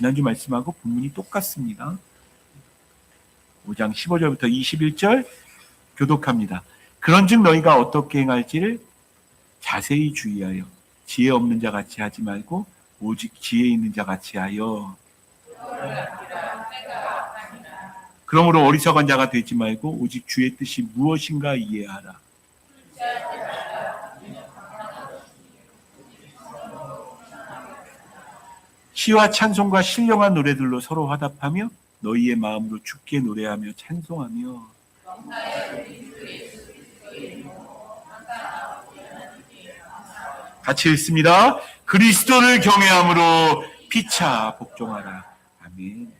지난주 말씀하고 본문이 똑같습니다. 5장 15절부터 21절 교독합니다. 그런즉 너희가 어떻게 행할지를 자세히 주의하여 지혜 없는 자 같이 하지 말고 오직 지혜 있는 자 같이 하여. 그러므로 어리석은 자가 되지 말고 오직 주의 뜻이 무엇인가 이해하라. 시와 찬송과 신령한 노래들로 서로 화답하며 너희의 마음으로 주께 노래하며 찬송하며. 같이 읽습니다. 그리스도를 경외함으로 피차 복종하라. 아멘.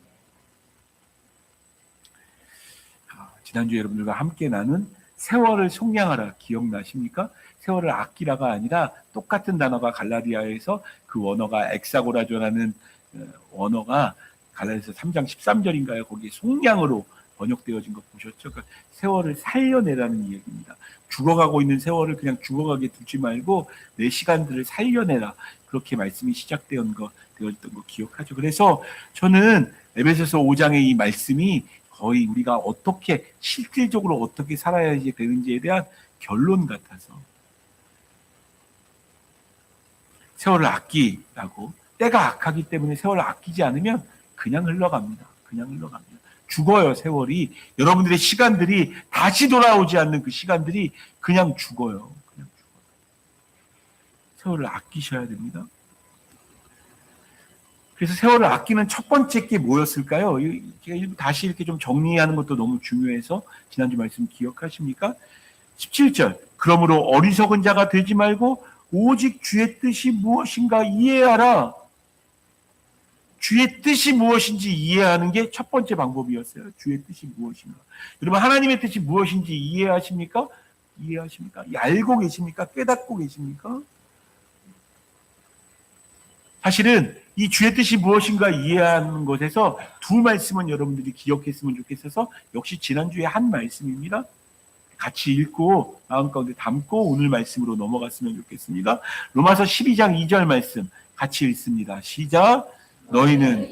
지난주 여러분들과 함께 나눈 세월을 속량하라 기억나십니까? 세월을 아끼라가 아니라 똑같은 단어가 갈라디아에서 그 원어가 엑사고라조라는 원어가 갈라디아서 3장 13절인가요? 거기에 속량으로 번역되어진 거 보셨죠? 그러니까 세월을 살려내라는 이야기입니다. 죽어가고 있는 세월을 그냥 죽어가게 두지 말고 내 시간들을 살려내라. 그렇게 말씀이 시작되었던 거 기억하죠. 그래서 저는 에베소서 5장의 이 말씀이 거의 우리가 어떻게 실질적으로 어떻게 살아야 되는지에 대한 결론 같아서 세월을 아끼라고, 때가 악하기 때문에 세월을 아끼지 않으면 그냥 흘러갑니다. 죽어요. 세월이, 여러분들의 시간들이 다시 돌아오지 않는 그 시간들이 그냥 죽어요. 세월을 아끼셔야 됩니다. 그래서 세월을 아끼는 첫 번째 게 뭐였을까요? 제가 다시 이렇게 좀 정리하는 것도 너무 중요해서 지난주 말씀 기억하십니까? 17절. 그러므로 어리석은 자가 되지 말고 오직 주의 뜻이 무엇인가 이해하라. 주의 뜻이 무엇인지 이해하는 게 첫 번째 방법이었어요. 주의 뜻이 무엇인가. 여러분, 하나님의 뜻이 무엇인지 이해하십니까? 알고 계십니까? 깨닫고 계십니까? 사실은 이 주의 뜻이 무엇인가 이해하는 것에서 두 말씀은 여러분들이 기억했으면 좋겠어서 역시 지난주에 한 말씀입니다. 같이 읽고 마음 가운데 담고 오늘 말씀으로 넘어갔으면 좋겠습니다. 로마서 12장 2절 말씀 같이 읽습니다. 시작. 너희는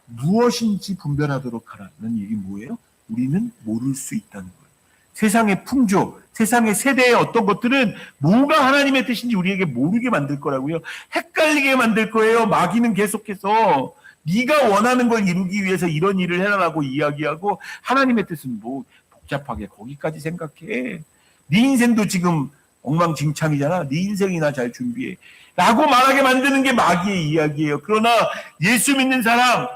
무엇인지 분별하도록 하라는 얘기 뭐예요? 우리는 모를 수 있다는 거예요. 세상의 풍조, 세상의 세대의 어떤 것들은 뭐가 하나님의 뜻인지 우리에게 모르게 만들 거라고요. 헷갈리게 만들 거예요. 마귀는 계속해서 네가 원하는 걸 이루기 위해서 이런 일을 해라라고 이야기하고 하나님의 뜻은 뭐 복잡하게 거기까지 생각해. 네 인생도 지금 엉망진창이잖아. 네 인생이나 잘 준비해. 라고 말하게 만드는 게 마귀의 이야기예요. 그러나 예수 믿는 사람,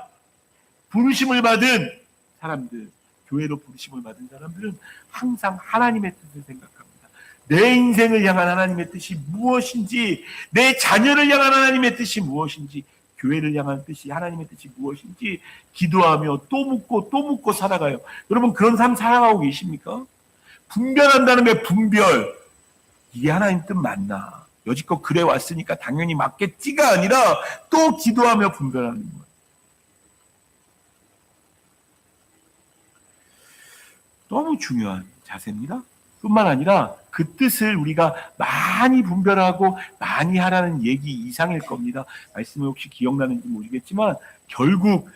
부르심을 받은 사람들, 교회로 부르심을 받은 사람들은 항상 하나님의 뜻을 생각합니다. 내 인생을 향한 하나님의 뜻이 무엇인지, 내 자녀를 향한 하나님의 뜻이 무엇인지, 교회를 향한 뜻이 하나님의 뜻이 무엇인지 기도하며 또 묻고 살아가요. 여러분, 그런 삶 살아가고 계십니까? 분별한다는 게 분별. 이게 하나님 뜻 맞나? 여지껏 그래 왔으니까 당연히 맞겠지가 아니라 또 기도하며 분별하는 거예요. 너무 중요한 자세입니다. 뿐만 아니라 그 뜻을 우리가 많이 분별하고 많이 하라는 얘기 이상일 겁니다. 말씀이 혹시 기억나는지 모르겠지만 결국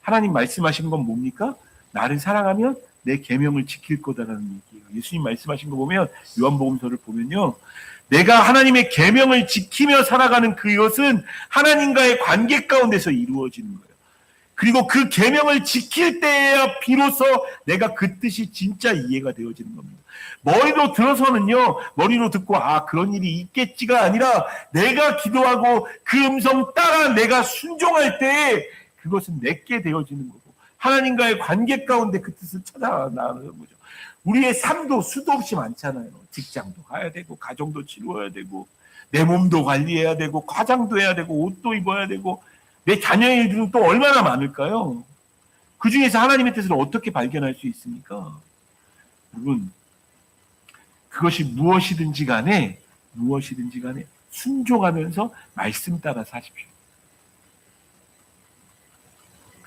하나님 말씀하신 건 뭡니까? 나를 사랑하면 내 계명을 지킬 거다라는 얘기예요. 예수님 말씀하신 거 보면 요한복음서를 보면요. 내가 하나님의 계명을 지키며 살아가는 그것은 하나님과의 관계 가운데서 이루어지는 거예요. 그리고 그 계명을 지킬 때에야 비로소 내가 그 뜻이 진짜 이해가 되어지는 겁니다. 머리로 들어서는요, 머리로 듣고 그런 일이 있겠지가 아니라 내가 기도하고 그 음성 따라 내가 순종할 때 그것은 내게 되어지는 거고 하나님과의 관계 가운데 그 뜻을 찾아 나가는 거죠. 우리의 삶도 수도 없이 많잖아요. 직장도 가야 되고 가정도 치루어야 되고 내 몸도 관리해야 되고 화장도 해야 되고 옷도 입어야 되고 내 자녀의 일들은 또 얼마나 많을까요? 그 중에서 하나님의 뜻을 어떻게 발견할 수 있습니까? 여러분, 그것이 무엇이든지 간에 순종하면서 말씀 따라 사십시오.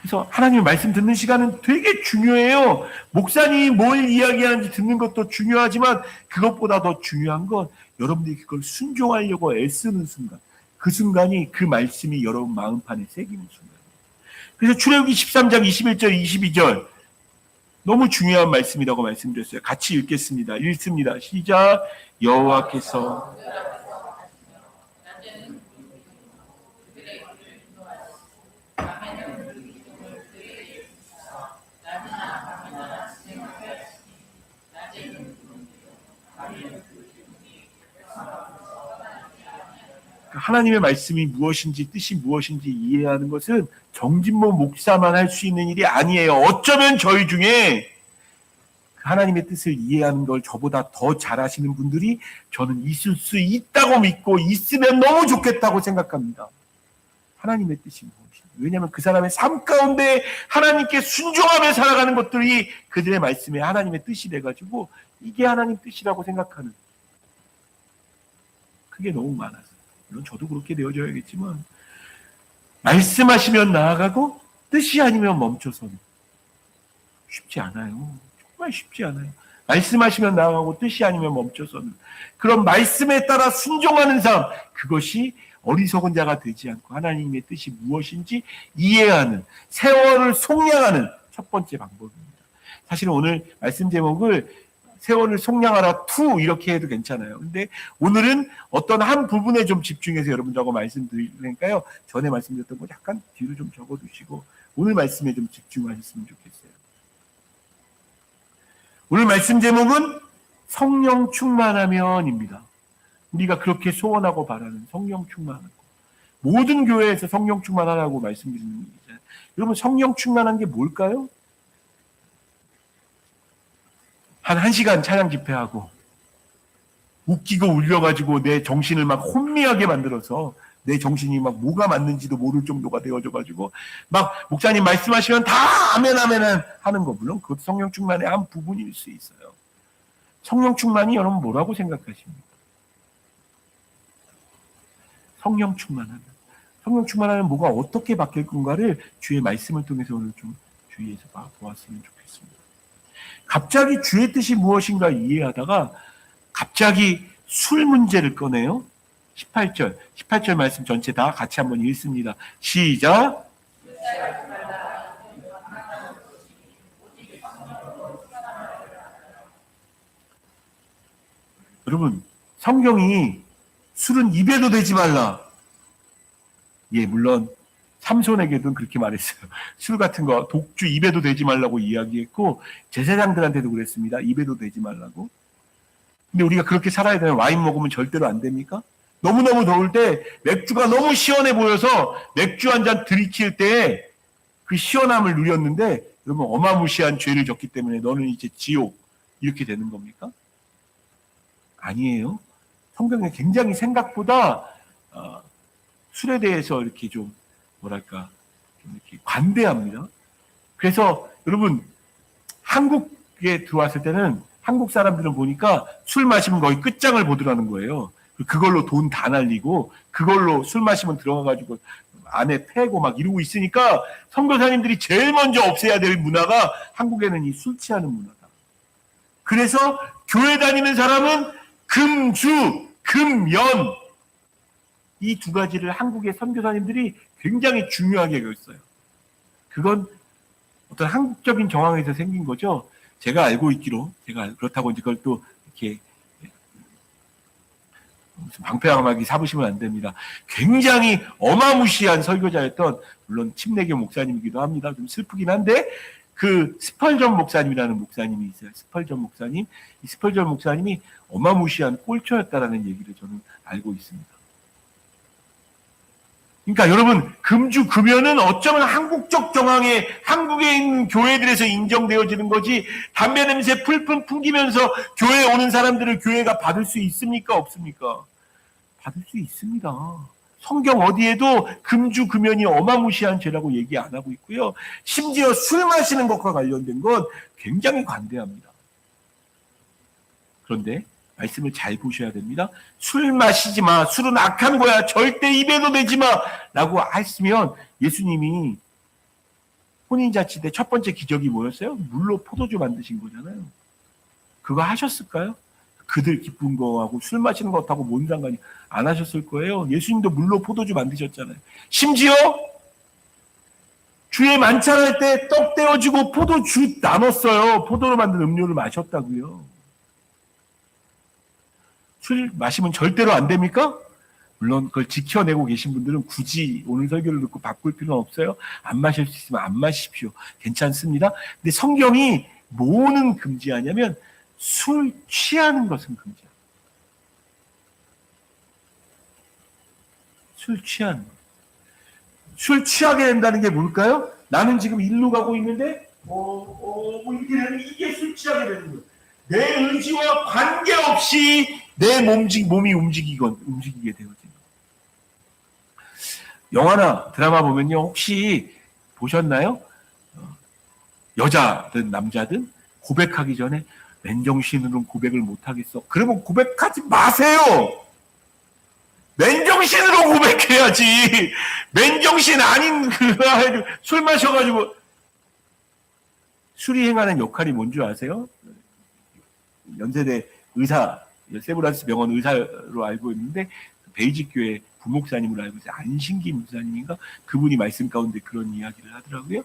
그래서 하나님의 말씀 듣는 시간은 되게 중요해요. 목사님이 뭘 이야기하는지 듣는 것도 중요하지만 그것보다 더 중요한 건 여러분들이 그걸 순종하려고 애쓰는 순간, 그 순간이 그 말씀이 여러분 마음판에 새기는 순간이에요. 그래서 출애굽기 13장 21절 22절 너무 중요한 말씀이라고 말씀드렸어요. 같이 읽겠습니다. 읽습니다. 시작. 여호와께서 하나님의 말씀이 무엇인지 뜻이 무엇인지 이해하는 것은 정진모 목사만 할 수 있는 일이 아니에요. 어쩌면 저희 중에 하나님의 뜻을 이해하는 걸 저보다 더 잘하시는 분들이 저는 있을 수 있다고 믿고 있으면 너무 좋겠다고 생각합니다. 하나님의 뜻이 무엇인지. 왜냐하면 그 사람의 삶 가운데 하나님께 순종하며 살아가는 것들이 그들의 말씀에 하나님의 뜻이 돼가지고 이게 하나님 뜻이라고 생각하는 그게 너무 많아서. 물론 저도 그렇게 되어져야겠지만 말씀하시면 나아가고 뜻이 아니면 멈춰서는 쉽지 않아요. 정말 쉽지 않아요. 말씀하시면 나아가고 뜻이 아니면 멈춰서는 그런 말씀에 따라 순종하는 삶, 그것이 어리석은 자가 되지 않고 하나님의 뜻이 무엇인지 이해하는, 세월을 속량하는 첫 번째 방법입니다. 사실은 오늘 말씀 제목을 세월을 속량하라 2 이렇게 해도 괜찮아요. 근데 오늘은 어떤 한 부분에 좀 집중해서 여러분들하고 말씀드리니까요. 전에 말씀드렸던 거 약간 뒤로 좀 적어두시고 오늘 말씀에 좀 집중하셨으면 좋겠어요. 오늘 말씀 제목은 성령 충만하면입니다. 우리가 그렇게 소원하고 바라는 성령 충만한 거. 모든 교회에서 성령 충만하라고 말씀드리는 얘기잖아요. 여러분 성령 충만한 게 뭘까요? 한 1시간 찬양 집회하고 웃기고 울려가지고 내 정신을 막 혼미하게 만들어서 내 정신이 막 뭐가 맞는지도 모를 정도가 되어져가지고 막 목사님 말씀하시면 다 아멘 아멘 하는 거. 물론 그것도 성령 충만의 한 부분일 수 있어요. 성령 충만이 여러분 뭐라고 생각하십니까? 성령 충만하면. 성령 충만하면 뭐가 어떻게 바뀔 건가를 주의 말씀을 통해서 오늘 좀 주의해서 보았으면 좋겠습니다. 갑자기 주의 뜻이 무엇인가 이해하다가 갑자기 술 문제를 꺼내요. 18절 말씀 전체 다 같이 한번 읽습니다. 시작. 여러분 성경이 술은 입에도 대지 말라. 예, 물론 삼손에게도 그렇게 말했어요. 술 같은 거 독주 입에도 대지 말라고 이야기했고 제사장들한테도 그랬습니다. 입에도 대지 말라고. 근데 우리가 그렇게 살아야 되면 와인 먹으면 절대로 안 됩니까? 너무너무 더울 때 맥주가 너무 시원해 보여서 맥주 한 잔 들이킬 때 그 시원함을 누렸는데 여러분 어마무시한 죄를 졌기 때문에 너는 이제 지옥 이렇게 되는 겁니까? 아니에요. 성경에 굉장히 생각보다 술에 대해서 이렇게 좀 뭐랄까 좀 이렇게 관대합니다. 그래서 여러분 한국에 들어왔을 때는 한국 사람들은 보니까 술 마시면 거의 끝장을 보더라는 거예요. 그걸로 돈 다 날리고 그걸로 술 마시면 들어가가지고 안에 패고 막 이러고 있으니까 선교사님들이 제일 먼저 없애야 될 문화가 한국에는 이 술 취하는 문화다. 그래서 교회 다니는 사람은 금주, 금연 이 두 가지를 한국의 선교사님들이 굉장히 중요하게 여겼어요. 그건 어떤 한국적인 정황에서 생긴 거죠. 제가 알고 있기로, 제가 그렇다고 이제 그걸 또 이렇게 무슨 방패막이 삼으시면 안 됩니다. 굉장히 어마무시한 설교자였던, 물론 침례교 목사님이기도 합니다. 좀 슬프긴 한데, 그 스펄전 목사님이라는 목사님이 있어요. 스펄전 목사님. 이 스펄전 목사님이 어마무시한 꼴초였다라는 얘기를 저는 알고 있습니다. 그러니까 여러분 금주 금연은 어쩌면 한국적 정황에 한국에 있는 교회들에서 인정되어지는 거지 담배 냄새 풀풀 풍기면서 교회에 오는 사람들을 교회가 받을 수 있습니까? 없습니까? 받을 수 있습니다. 성경 어디에도 금주 금연이 어마무시한 죄라고 얘기 안 하고 있고요. 심지어 술 마시는 것과 관련된 건 굉장히 관대합니다. 그런데 말씀을 잘 보셔야 됩니다. 술 마시지 마. 술은 악한 거야. 절대 입에도 대지 마. 라고 했으면 예수님이 혼인잔치 때 첫 번째 기적이 뭐였어요? 물로 포도주 만드신 거잖아요. 그거 하셨을까요? 그들 기쁜 거하고 술 마시는 것하고 뭔 상관이 안 하셨을 거예요. 예수님도 물로 포도주 만드셨잖아요. 심지어 주에 만찬할 때 떡 떼어주고 포도주 나눴어요. 포도로 만든 음료를 마셨다고요. 술 마시면 절대로 안 됩니까? 물론 그걸 지켜내고 계신 분들은 굳이 오늘 설교를 듣고 바꿀 필요는 없어요. 안 마실 수 있으면 안 마십시오. 괜찮습니다. 근데 성경이 뭐는 금지하냐면 술 취하는 것은 금지합니다. 술 취하는 것. 술 취하게 된다는 게 뭘까요? 나는 지금 일로 가고 있는데 이렇게 되면 이게 술 취하게 되는 거예요. 내 의지와 관계없이 내 몸이 움직이게 되어지는 거예요. 영화나 드라마 보면요, 혹시 보셨나요? 여자든 남자든 고백하기 전에 맨정신으로는 고백을 못하겠어. 그러면 고백하지 마세요. 맨정신으로 고백해야지. 맨정신 아닌 술 마셔가지고. 술이 행하는 역할이 뭔 줄 아세요? 연세대 의사, 세브란스 병원 의사로 알고 있는데 베이직 교회 부목사님으로 알고 있어요. 안신기 목사님인가? 그분이 말씀 가운데 그런 이야기를 하더라고요.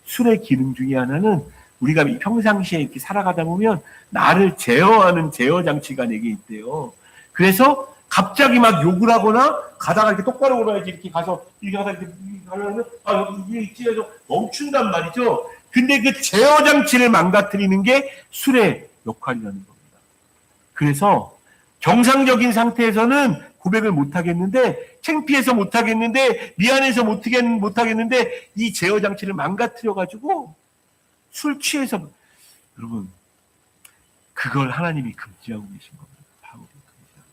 술의 기능 중에 하나는 우리가 평상시에 이렇게 살아가다 보면 나를 제어하는 제어 장치가 내게 있대요. 그래서 갑자기 막 욕을 하거나 가다가 이렇게 똑바로 걸어야지 이렇게 가서 이렇게 가다 이렇게 가려면 이게 있지 해서 멈춘단 말이죠. 근데 그 제어 장치를 망가뜨리는 게 술의 역할이라는 겁니다. 그래서 정상적인 상태에서는 고백을 못 하겠는데, 창피해서 못 하겠는데, 미안해서 못 하겠는데, 이 제어 장치를 망가뜨려가지고 술 취해서, 여러분, 그걸 하나님이 금지하고 계신 겁니다. 바울이 금지하고.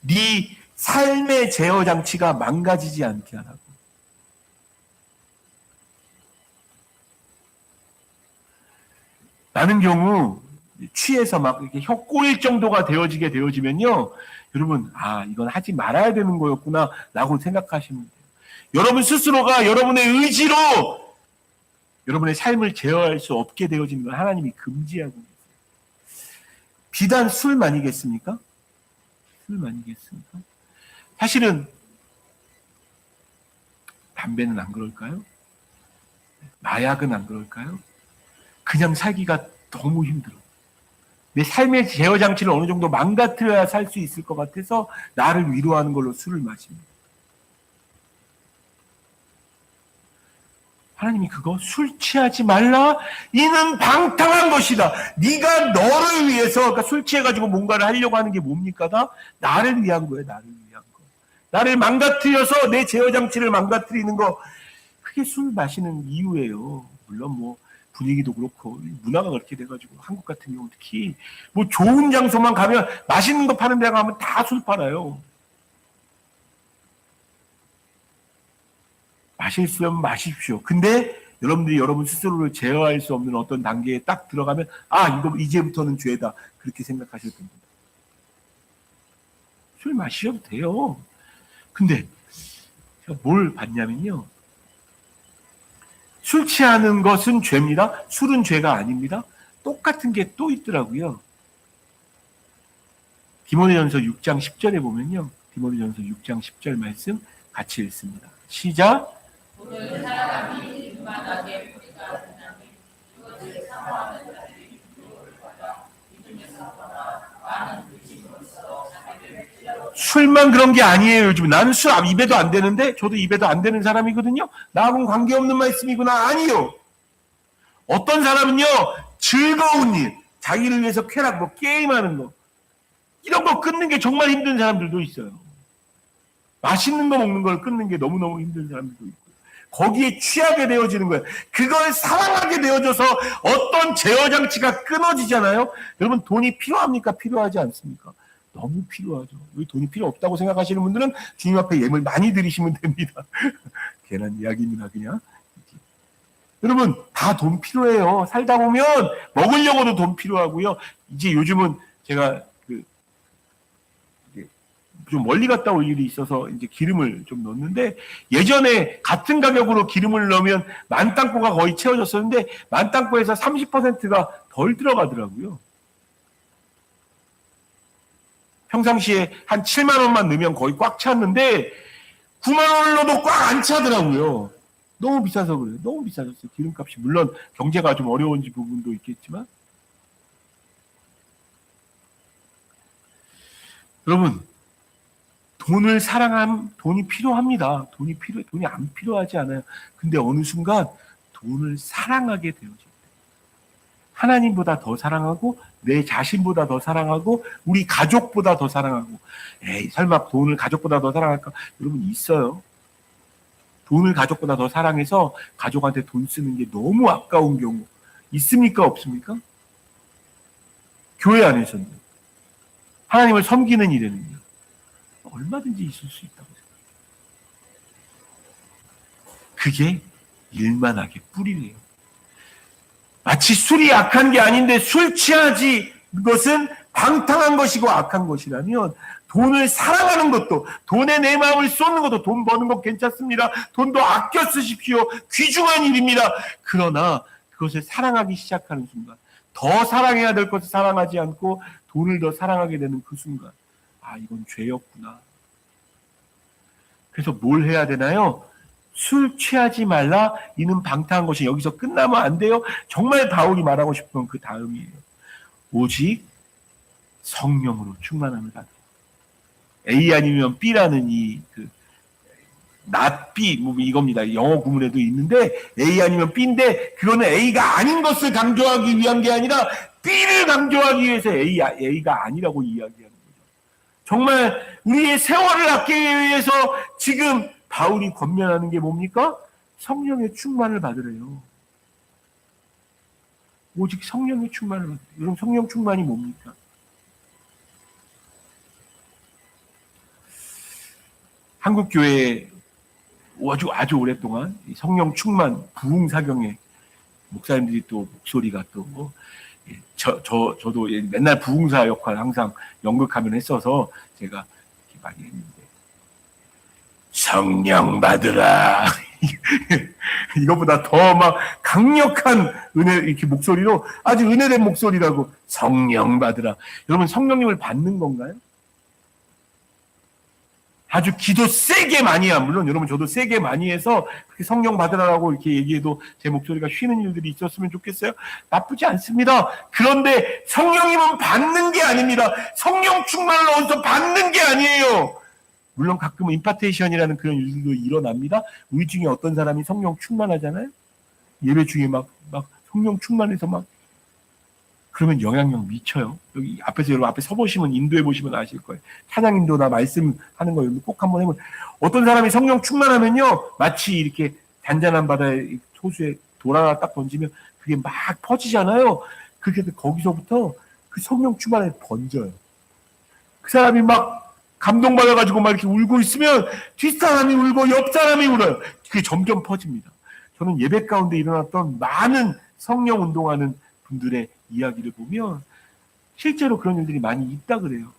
네 삶의 제어 장치가 망가지지 않게 하라고. 많은 경우 취해서 막 이렇게 혀 꼬일 정도가 되어지면요, 여러분, 이건 하지 말아야 되는 거였구나 라고 생각하시면 돼요. 여러분 스스로가 여러분의 의지로 여러분의 삶을 제어할 수 없게 되어지는 걸 하나님이 금지하고 계세요. 비단 술만이겠습니까? 술만이겠습니까? 사실은 담배는 안 그럴까요? 마약은 안 그럴까요? 그냥 살기가 너무 힘들어. 내 삶의 제어 장치를 어느 정도 망가뜨려야 살 수 있을 것 같아서 나를 위로하는 걸로 술을 마십니다. 하나님이 그거 술 취하지 말라? 이는 방탕한 것이다. 네가 너를 위해서, 그러니까 술 취해가지고 뭔가를 하려고 하는 게 뭡니까? 다 나를 위한 거예요. 나를 위한 거. 나를 망가뜨려서 내 제어 장치를 망가뜨리는 거. 그게 술 마시는 이유예요. 물론 뭐 분위기도 그렇고 문화가 그렇게 돼가지고 한국 같은 경우 특히 뭐 좋은 장소만 가면 맛있는 거 파는 데 가면 다 술 팔아요. 마시면 마십시오. 근데 여러분들이 여러분 스스로를 제어할 수 없는 어떤 단계에 딱 들어가면 이거 이제부터는 죄다 그렇게 생각하실 겁니다. 술 마셔도 돼요. 근데 제가 뭘 봤냐면요, 술 취하는 것은 죄입니다. 술은 죄가 아닙니다. 똑같은 게 또 있더라고요. 디모데전서 6장 10절에 보면요, 디모데전서 6장 10절 말씀 같이 읽습니다. 시작. 오늘 사람이 일만하게 뿌리가 되나니 그것을 사모하는 자들이 유혹을 받아 믿음에서 하거나 많은 의심으로써 자기를 찔러. 술만 그런 게 아니에요. 요즘 나는 술 입에도 안 되는데, 저도 입에도 안 되는 사람이거든요. 나하고는 관계없는 말씀이구나. 아니요. 어떤 사람은요, 즐거운 일, 자기를 위해서 쾌락, 뭐 게임하는 거, 이런 거 끊는 게 정말 힘든 사람들도 있어요. 맛있는 거 먹는 걸 끊는 게 너무너무 힘든 사람들도 있고, 거기에 취하게 되어지는 거예요. 그걸 사랑하게 되어져서 어떤 제어 장치가 끊어지잖아요. 여러분, 돈이 필요합니까? 필요하지 않습니까? 너무 필요하죠. 왜 돈이 필요 없다고 생각하시는 분들은 주님 앞에 예물 많이 드리시면 됩니다. 괜한 이야기입니다, 그냥. 여러분, 다 돈 필요해요. 살다 보면 먹으려고도 돈 필요하고요. 이제 요즘은 제가 좀 멀리 갔다 올 일이 있어서 이제 기름을 좀 넣었는데, 예전에 같은 가격으로 기름을 넣으면 만땅고가 거의 채워졌었는데 만땅고에서 30%가 덜 들어가더라고요. 평상시에 한 7만 원만 넣으면 거의 꽉 찼는데 9만 원을 넣어도 꽉 안 차더라고요. 너무 비싸서 그래요. 너무 비싸졌어요. 기름값이. 물론 경제가 좀 어려운지 부분도 있겠지만. 여러분, 돈을 사랑함, 돈이 필요합니다. 돈이 안 필요하지 않아요. 근데 어느 순간 돈을 사랑하게 되어질 때, 하나님보다 더 사랑하고, 내 자신보다 더 사랑하고, 우리 가족보다 더 사랑하고. 에이, 설마 돈을 가족보다 더 사랑할까? 여러분, 있어요. 돈을 가족보다 더 사랑해서 가족한테 돈 쓰는 게 너무 아까운 경우 있습니까? 없습니까? 교회 안에서는, 하나님을 섬기는 일에는요, 얼마든지 있을 수 있다고 생각해요. 그게 일만하게 뿌리래요. 마치 술이 악한 게 아닌데 술 취하지, 그것은 방탕한 것이고 악한 것이라면, 돈을 사랑하는 것도, 돈에 내 마음을 쏟는 것도, 돈 버는 거 괜찮습니다. 돈도 아껴 쓰십시오. 귀중한 일입니다. 그러나 그것을 사랑하기 시작하는 순간, 더 사랑해야 될 것을 사랑하지 않고 돈을 더 사랑하게 되는 그 순간, 아, 이건 죄였구나. 그래서 뭘 해야 되나요? 술 취하지 말라. 이는 방탕한 것이 여기서 끝나면 안 돼요. 정말 바울이 말하고 싶은 건 그 다음이에요. 오직 성령으로 충만함을 받으라. A 아니면 B라는 not B, 뭐 이겁니다. 영어 구문에도 있는데 A 아니면 B인데, 그거는 A가 아닌 것을 강조하기 위한 게 아니라 B를 강조하기 위해서 A가 아니라고 이야기하는 거죠. 정말 우리의 세월을 아끼기 위해서 지금 바울이 권면하는 게 뭡니까? 성령의 충만을 받으래요. 오직 성령의 충만을 받으래요. 여러분, 성령 충만이 뭡니까? 한국 교회에 아주 오랫동안 성령 충만 부흥 사경에 목사님들이 또 목소리가 또 저도 맨날 부흥사 역할 항상 연극하면 했어서 제가 이렇게 많이 했는데, 성령 받으라. 이것보다 더 막 강력한 은혜, 이렇게 목소리로, 아주 은혜된 목소리라고, 성령 받으라. 여러분, 성령님을 받는 건가요? 아주 기도 세게 많이 한, 물론 여러분 저도 세게 많이 해서 그렇게 성령 받으라고 이렇게 얘기해도 제 목소리가 쉬는 일들이 있었으면 좋겠어요. 나쁘지 않습니다. 그런데 성령님은 받는 게 아닙니다. 성령 충만을 얻어서 받는 게 아니에요. 물론 가끔은 임파테이션이라는 그런 일들도 일어납니다. 우리 중에 어떤 사람이 성령 충만하잖아요. 예배 중에 막 성령 충만해서 막, 그러면 영향력 미쳐요. 여기 앞에서, 여러분 앞에 서보시면, 인도해 보시면 아실 거예요. 찬양 인도나 말씀하는 거 여러분 꼭 한번 해보세요. 어떤 사람이 성령 충만하면요, 마치 이렇게 잔잔한 바다에 호수에 돌 하나 딱 던지면 그게 막 퍼지잖아요. 그렇게 거기서부터 그 성령 충만에 번져요. 그 사람이 막 감동받아가지고 막 이렇게 울고 있으면 뒷사람이 울고 옆 사람이 울어요. 그게 점점 퍼집니다. 저는 예배 가운데 일어났던 많은 성령 운동하는 분들의 이야기를 보면 실제로 그런 일들이 많이 있다 그래요.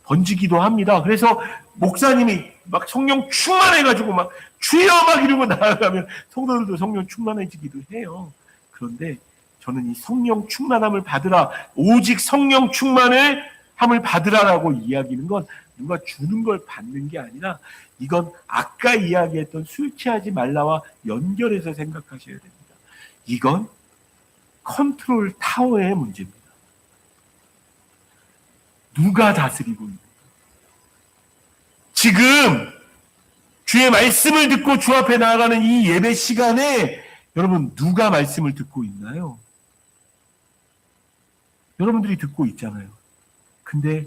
번지기도 합니다. 그래서 목사님이 막 성령 충만해가지고 막 주여 막 이러고 나아가면 성도들도 성령 충만해지기도 해요. 그런데 저는 이 성령 충만함을 받으라, 오직 성령 충만을 함을 받으라라고 이야기하는 건 누가 주는 걸 받는 게 아니라, 이건 아까 이야기했던 술 취하지 말라와 연결해서 생각하셔야 됩니다. 이건 컨트롤 타워의 문제입니다. 누가 다스리고 있는가? 지금 주의 말씀을 듣고 주 앞에 나아가는 이 예배 시간에 여러분 누가 말씀을 듣고 있나요? 여러분들이 듣고 있잖아요. 근데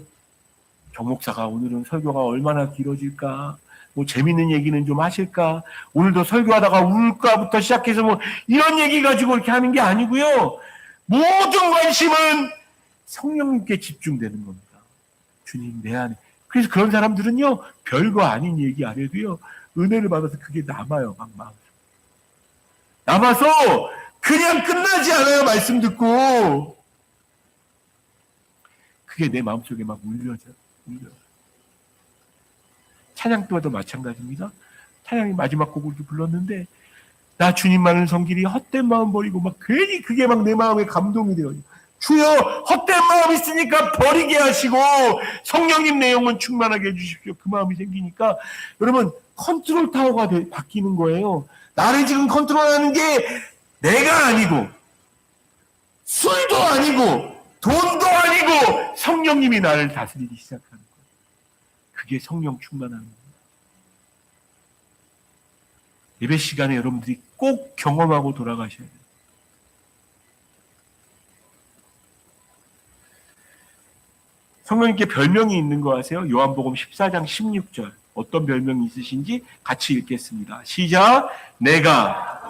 정목사가 오늘은 설교가 얼마나 길어질까? 뭐 재밌는 얘기는 좀 하실까? 오늘도 설교하다가 울까부터 시작해서 뭐 이런 얘기 가지고 이렇게 하는 게 아니고요. 모든 관심은 성령님께 집중되는 겁니다. 주님 내 안에. 그래서 그런 사람들은요, 별거 아닌 얘기 안 해도요, 은혜를 받아서 그게 남아요. 막 마음에. 남아서 그냥 끝나지 않아요. 말씀 듣고. 그게 내 마음속에 막 울려져. 찬양 때도 마찬가지입니다. 찬양이 마지막 곡을 이렇게 불렀는데 나 주님만을 섬기리 헛된 마음 버리고 막 괜히 그게 막 내 마음에 감동이 돼요. 주여 헛된 마음 있으니까 버리게 하시고 성령님 내 영혼 충만하게 해주십시오. 그 마음이 생기니까 여러분 컨트롤 타워가 바뀌는 거예요. 나를 지금 컨트롤하는 게 내가 아니고 술도 아니고 돈도 아니고 성령님이 나를 다스리기 시작하는 거예요. 그게 성령 충만하는 거예요. 예배 시간에 여러분들이 꼭 경험하고 돌아가셔야 돼요. 성령님께 별명이 있는 거 아세요? 요한복음 14장 16절. 어떤 별명이 있으신지 같이 읽겠습니다. 시작. 내가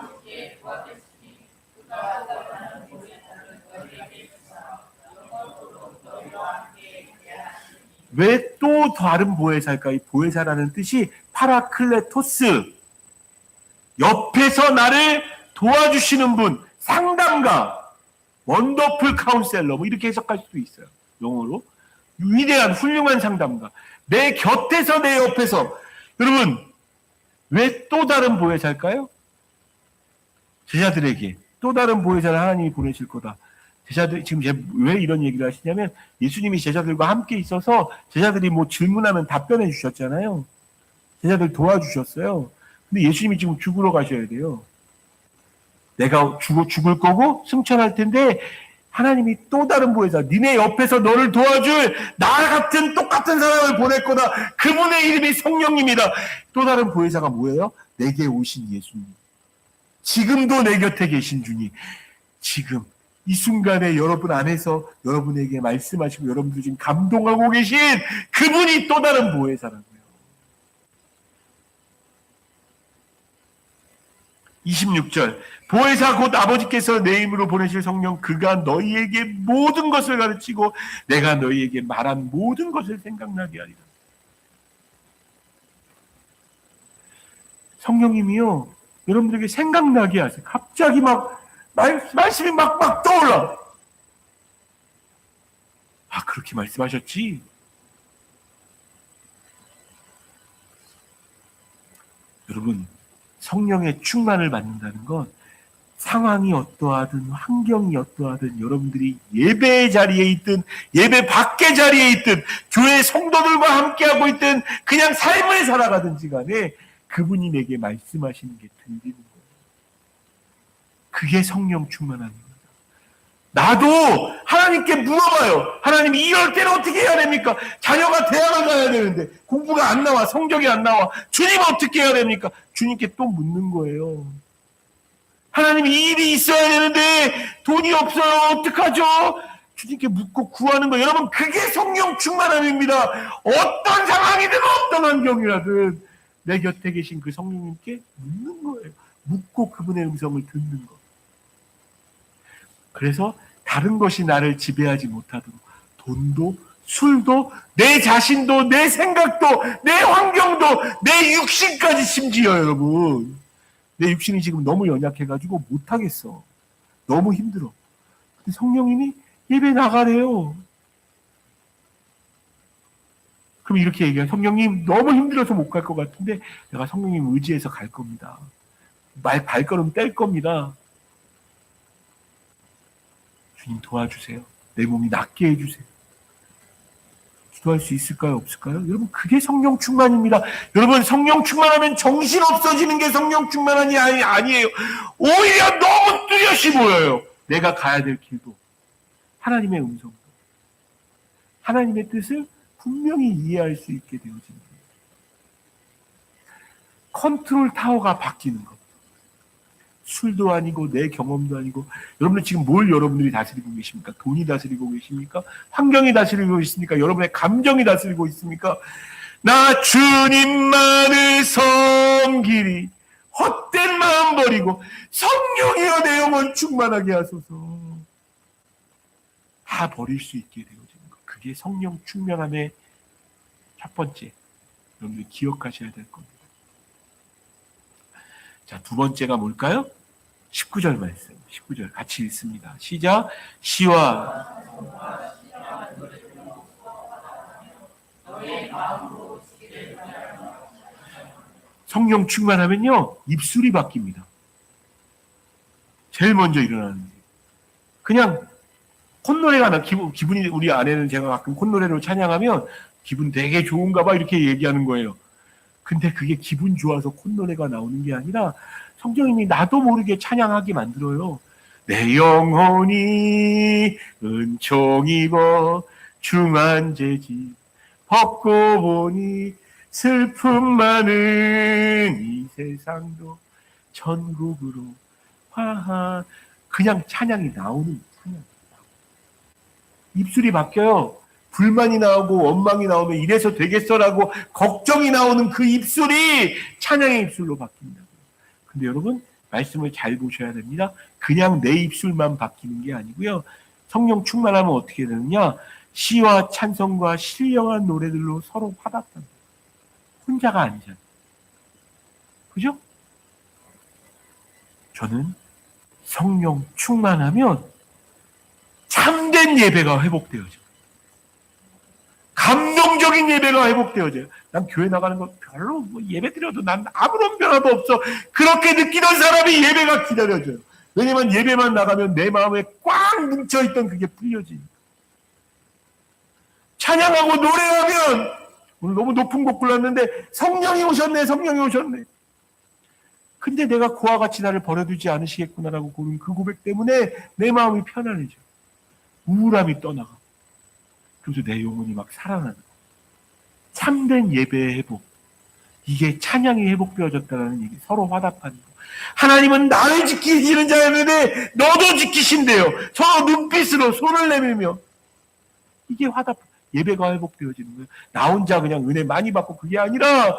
왜 또 다른 보혜사일까? 이 보혜사라는 뜻이 파라클레토스. 옆에서 나를 도와주시는 분, 상담가, 원더풀 카운셀러, 뭐 이렇게 해석할 수도 있어요. 영어로. 위대한 훌륭한 상담가. 내 곁에서 내 옆에서. 여러분 왜 또 다른 보혜사일까요? 제자들에게 또 다른 보혜사를 하나님이 보내실 거다. 제자들 지금 왜 이런 얘기를 하시냐면 예수님이 제자들과 함께 있어서 제자들이 뭐 질문하면 답변해 주셨잖아요. 제자들 도와주셨어요. 근데 예수님이 지금 죽으러 가셔야 돼요. 내가 죽을 거고 승천할 텐데 하나님이 또 다른 보혜사, 니네 옆에서 너를 도와줄 나 같은 똑같은 사람을 보낼 거다. 그분의 이름이 성령님이다. 또 다른 보혜사가 뭐예요? 내게 오신 예수님. 지금도 내 곁에 계신 주님. 지금 이 순간에 여러분 안에서 여러분에게 말씀하시고 여러분들 지금 감동하고 계신 그분이 또 다른 보혜사라고요. 26절 보혜사 곧 아버지께서 내 이름으로 보내실 성령 그가 너희에게 모든 것을 가르치고 내가 너희에게 말한 모든 것을 생각나게 하리라. 성령님이요 여러분들에게 생각나게 하세요. 갑자기 막 말씀이 막 떠올라. 아 그렇게 말씀하셨지. 여러분 성령의 충만을 받는다는 건 상황이 어떠하든 환경이 어떠하든 여러분들이 예배 자리에 있든 예배 밖의 자리에 있든 교회 성도들과 함께하고 있든 그냥 삶을 살아가든지 간에 그분이 내게 말씀하시는 게 들리는 거예요. 그게 성령 충만함입니다. 나도 하나님께 물어봐요. 하나님 이럴 때는 어떻게 해야 됩니까? 자녀가 대학을 가야 되는데 공부가 안 나와. 성적이 안 나와. 주님 어떻게 해야 됩니까? 주님께 또 묻는 거예요. 하나님 이 일이 있어야 되는데 돈이 없어요. 어떡하죠? 주님께 묻고 구하는 거예요. 여러분 그게 성령 충만함입니다. 어떤 상황이든 어떤 환경이라든 내 곁에 계신 그 성령님께 묻는 거예요. 묻고 그분의 음성을 듣는 거. 그래서 다른 것이 나를 지배하지 못하도록 돈도 술도 내 자신도 내 생각도 내 환경도 내 육신까지 심지어 여러분 내 육신이 지금 너무 연약해가지고 못하겠어. 너무 힘들어. 근데 성령님이 예배 나가래요. 그럼 이렇게 얘기해요. 성령님 너무 힘들어서 못 갈 것 같은데 내가 성령님 의지해서 갈 겁니다. 발걸음 뗄 겁니다. 주님 도와주세요. 내 몸이 낫게 해주세요. 기도할 수 있을까요? 없을까요? 여러분 그게 성령 충만입니다. 여러분 성령 충만하면 정신 없어지는 게 성령 충만함이 아니에요. 오히려 너무 뚜렷이 보여요. 내가 가야 될 길도 하나님의 음성도 하나님의 뜻을 분명히 이해할 수 있게 되어지는 거예요. 컨트롤 타워가 바뀌는 것. 술도 아니고 내 경험도 아니고 여러분들 지금 뭘 여러분들이 다스리고 계십니까? 돈이 다스리고 계십니까? 환경이 다스리고 있습니까? 여러분의 감정이 다스리고 있습니까? 나 주님만을 섬기리 헛된 마음 버리고 성령이여 내 영혼 충만하게 하소서. 다 버릴 수 있게 되어지는 것. 그게 성령 충만함의 첫 번째 여러분들이 기억하셔야 될 겁니다. 자, 두 번째가 뭘까요? 19절 말씀. 19절 같이 읽습니다. 시작. 시와 성령 충만하면요, 입술이 바뀝니다. 제일 먼저 일어나는 게. 그냥 콧노래가 나 기분이 우리 아내는 제가 가끔 콧노래로 찬양하면 기분 되게 좋은가 봐 이렇게 얘기하는 거예요. 근데 그게 기분 좋아서 콧노래가 나오는 게 아니라 성령님이 나도 모르게 찬양하게 만들어요. 내 영혼이 은총 입어 중한 죄지 벗고 보니 슬픔 많은 이 세상도 천국으로 화하. 그냥 찬양이 나오는 찬양. 입술이 바뀌어요. 불만이 나오고 원망이 나오면 이래서 되겠어라고 걱정이 나오는 그 입술이 찬양의 입술로 바뀝니다. 근데 여러분 말씀을 잘 보셔야 됩니다. 그냥 내 입술만 바뀌는 게 아니고요. 성령 충만하면 어떻게 되느냐? 시와 찬송과 신령한 노래들로 서로 화답합니다. 혼자가 아니잖아요. 그죠? 저는 성령 충만하면 참된 예배가 회복되어져요. 감동적인 예배가 회복되어져요. 난 교회 나가는 거 별로 뭐 예배 드려도 난 아무런 변화도 없어. 그렇게 느끼던 사람이 예배가 기다려져요. 왜냐면 예배만 나가면 내 마음에 꽉 뭉쳐있던 그게 풀려지니까. 찬양하고 노래하면 오늘 너무 높은 곡 불렀는데 성령이 오셨네, 성령이 오셨네. 근데 내가 그와 같이 나를 버려두지 않으시겠구나라고 고른 그 고백 때문에 내 마음이 편안해져. 우울함이 떠나가. 그래서 내 영혼이 막 살아나는 거예요. 참된 예배의 회복. 이게 찬양이 회복되어졌다는 얘기. 서로 화답하는 거. 하나님은 나를 지키시는 자였는데 너도 지키신대요. 서로 눈빛으로 손을 내밀며. 이게 화답. 예배가 회복되어지는 거예요. 나 혼자 그냥 은혜 많이 받고 그게 아니라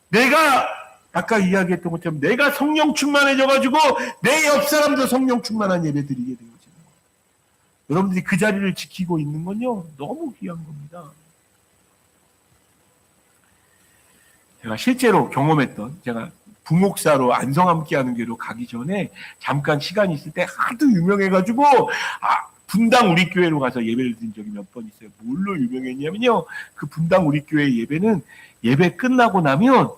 내가 아까 이야기했던 것처럼 내가 성령 충만해져가지고 내 옆 사람도 성령 충만한 예배 드리게 되어지는 거예요. 여러분들이 그 자리를 지키고 있는 건요. 너무 귀한 겁니다. 제가 실제로 경험했던 제가 부목사로 안성함께하는 교회로 가기 전에 잠깐 시간이 있을 때 하도 유명해가지고 분당 우리 교회로 가서 예배를 드린 적이 몇 번 있어요. 뭘로 유명했냐면요. 그 분당 우리 교회 예배는 예배 끝나고 나면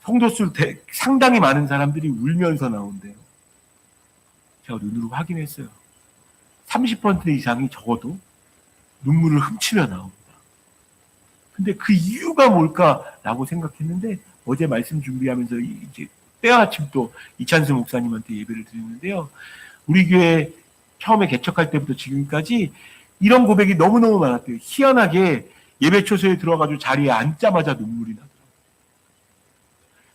성도수 상당히 많은 사람들이 울면서 나온대요. 제가 눈으로 확인했어요. 30% 이상이 적어도 눈물을 훔치며 나옵니다. 근데 그 이유가 뭘까라고 생각했는데 어제 말씀 준비하면서 이제 때아침 또 이찬수 목사님한테 예배를 드렸는데요. 우리 교회 처음에 개척할 때부터 지금까지 이런 고백이 너무너무 많았대요. 희한하게 예배 초소에 들어가지고 자리에 앉자마자 눈물이 나더라고요.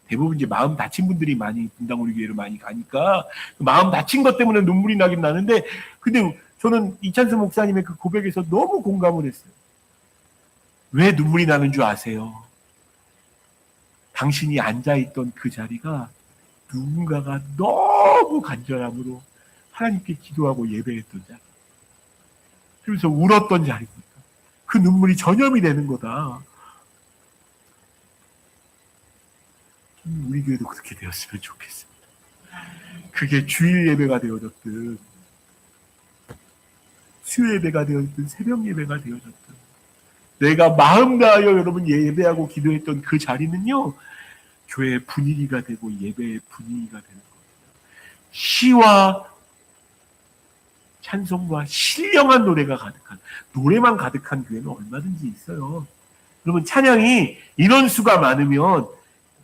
대부분 이제 마음 다친 분들이 많이 분당 우리 교회로 많이 가니까 마음 다친 것 때문에 눈물이 나긴 나는데 근데 저는 이찬수 목사님의 그 고백에서 너무 공감을 했어요. 왜 눈물이 나는 줄 아세요? 당신이 앉아있던 그 자리가 누군가가 너무 간절함으로 하나님께 기도하고 예배했던 자리. 그래서 울었던 자리니까. 그 눈물이 전염이 되는 거다. 우리 교회도 그렇게 되었으면 좋겠습니다. 그게 주일 예배가 되어졌든 수요 예배가 되어졌든 새벽 예배가 되어졌든 내가 마음 다하여 여러분 예배하고 기도했던 그 자리는요. 교회의 분위기가 되고 예배의 분위기가 되는 겁니다. 시와 찬송과 신령한 노래가 가득한 노래만 가득한 교회는 얼마든지 있어요. 여러분 찬양이 인원수가 많으면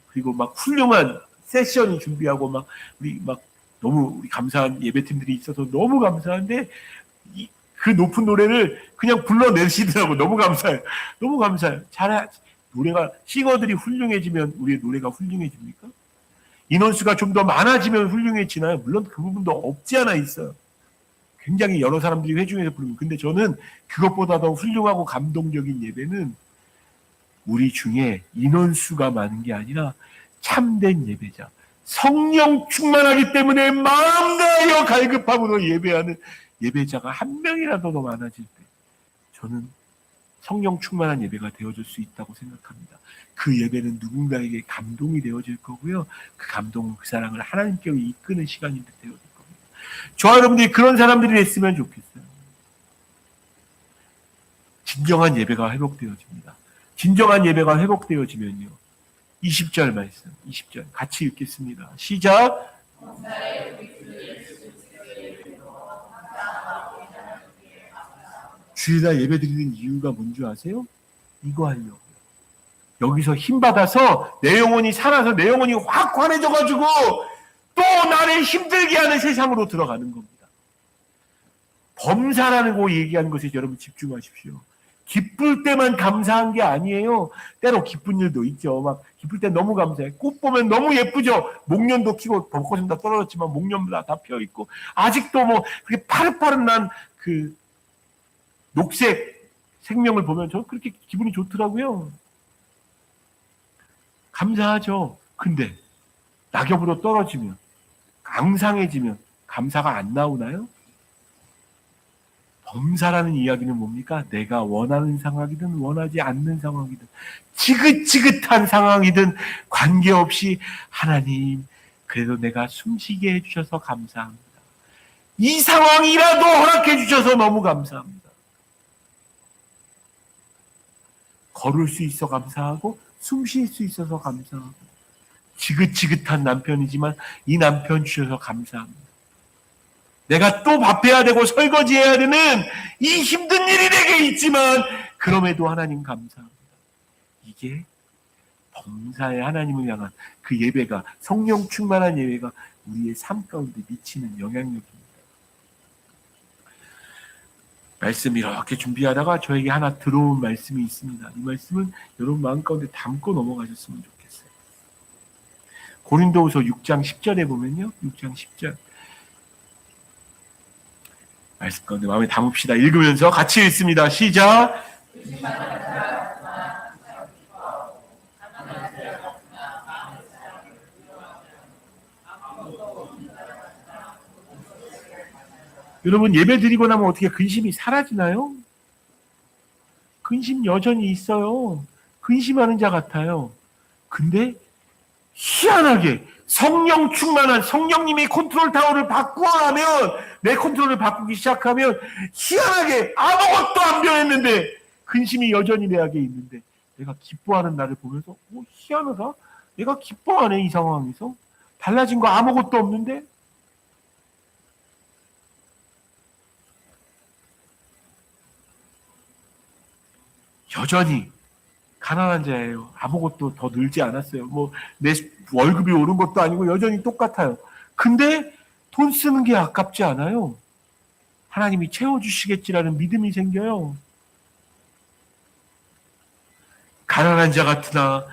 그리고 막 훌륭한 세션이 준비하고 막 우리 막 너무 우리 감사한 예배팀들이 있어서 너무 감사한데 그 높은 노래를 그냥 불러내시더라고. 너무 감사해요. 너무 감사해요. 노래가 싱어들이 훌륭해지면 우리의 노래가 훌륭해집니까? 인원수가 좀 더 많아지면 훌륭해지나요? 물론 그 부분도 없지 않아 있어요. 굉장히 여러 사람들이 회중에서 부르면 근데 저는 그것보다 더 훌륭하고 감동적인 예배는 우리 중에 인원수가 많은 게 아니라 참된 예배자 성령 충만하기 때문에 마음 다하여 갈급함으로 예배하는 예배자가 한 명이라도 더 많아질 때 저는 성령 충만한 예배가 되어줄 수 있다고 생각합니다. 그 예배는 누군가에게 감동이 되어질 거고요. 그 감동은 그 사람을 하나님께로 이끄는 시간이 되어질 겁니다. 저와 여러분들이 그런 사람들이 됐으면 좋겠어요. 진정한 예배가 회복되어집니다. 진정한 예배가 회복되어지면요. 20절 말씀, 20절 같이 읽겠습니다. 시작. 주일날 예배 드리는 이유가 뭔지 아세요? 이거 하려고요. 여기서 힘받아서 내 영혼이 살아서 내 영혼이 확 환해져가지고 또 나를 힘들게 하는 세상으로 들어가는 겁니다. 범사라는 거 얘기하는 것에 여러분 집중하십시오. 기쁠 때만 감사한 게 아니에요. 때로 기쁜 일도 있죠. 막 기쁠 때 너무 감사해. 꽃 보면 너무 예쁘죠. 목련도 키고 벚꽃은 다 떨어졌지만 목련보다 다 피어 있고 아직도 뭐 그렇게 파릇파릇한 그 녹색 생명을 보면 저 그렇게 기분이 좋더라고요. 감사하죠. 근데 낙엽으로 떨어지면 앙상해지면 감사가 안 나오나요? 범사라는 이야기는 뭡니까? 내가 원하는 상황이든 원하지 않는 상황이든 지긋지긋한 상황이든 관계없이 하나님 그래도 내가 숨쉬게 해주셔서 감사합니다. 이 상황이라도 허락해 주셔서 너무 감사합니다. 걸을 수 있어 감사하고 숨 쉴 수 있어서 감사하고 지긋지긋한 남편이지만 이 남편 주셔서 감사합니다. 내가 또 밥해야 되고 설거지해야 되는 이 힘든 일이 내게 있지만 그럼에도 하나님 감사합니다. 이게 범사의 하나님을 향한 그 예배가 성령 충만한 예배가 우리의 삶 가운데 미치는 영향력입니다. 말씀 이렇게 준비하다가 저에게 하나 들어온 말씀이 있습니다. 이 말씀은 여러분 마음 가운데 담고 넘어가셨으면 좋겠어요. 고린도후서 6장 10절에 보면요. 6장 10절 말씀 가운데 마음에 담읍시다. 읽으면서 같이 읽습니다. 시작. 여러분 예배 드리고 나면 어떻게 근심이 사라지나요? 근심 여전히 있어요. 근심하는 자 같아요. 근데 희한하게 성령 충만한 성령님이 컨트롤 타워를 바꾸어 하면 내 컨트롤을 바꾸기 시작하면 희한하게 아무것도 안 변했는데 근심이 여전히 내 안에 있는데 내가 기뻐하는 나를 보면서 희한하다. 내가 기뻐하네 이 상황에서. 달라진 거 아무것도 없는데 여전히 가난한 자예요. 아무것도 더 늘지 않았어요. 내 월급이 오른 것도 아니고 여전히 똑같아요. 근데 돈 쓰는 게 아깝지 않아요. 하나님이 채워주시겠지라는 믿음이 생겨요. 가난한 자 같으나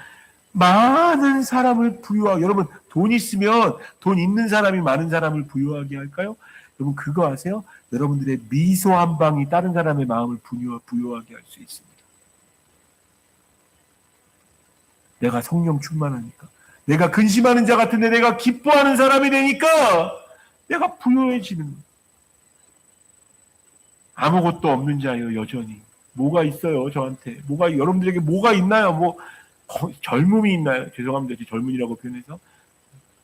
많은 사람을 부유하게, 여러분 돈 있으면 돈 있는 사람이 많은 사람을 부유하게 할까요? 여러분 그거 아세요? 여러분들의 미소 한 방이 다른 사람의 마음을 부유하게 할 수 있습니다. 내가 성령 충만하니까. 내가 근심하는 자 같은데 내가 기뻐하는 사람이 되니까 내가 부유해지는 거예요. 아무것도 없는 자예요, 여전히. 뭐가 있어요, 저한테? 여러분들에게 뭐가 있나요? 젊음이 있나요? 죄송합니다. 젊은이라고 표현해서.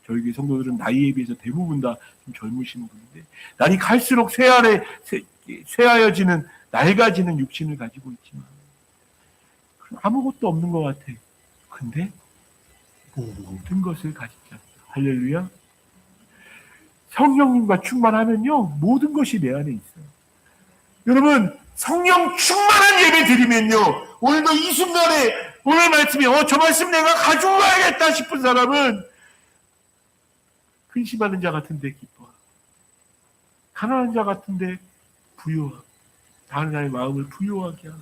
저희 교회 성도들은 나이에 비해서 대부분 다 좀 젊으신 분인데, 날이 갈수록 쇠하여지는, 낡아지는 육신을 가지고 있지만, 아무것도 없는 것 같아. 근데 모든 것을 가지지 않다. 할렐루야. 성령님과 충만하면요 모든 것이 내 안에 있어요. 여러분 성령 충만한 예배 드리면요 오늘도 이 순간에 오늘 말씀이 저 말씀 내가 가지고 가야겠다 싶은 사람은 근심하는 자 같은데 기뻐하고 가난한 자 같은데 부유하고 다른 사람의 마음을 부유하게 하고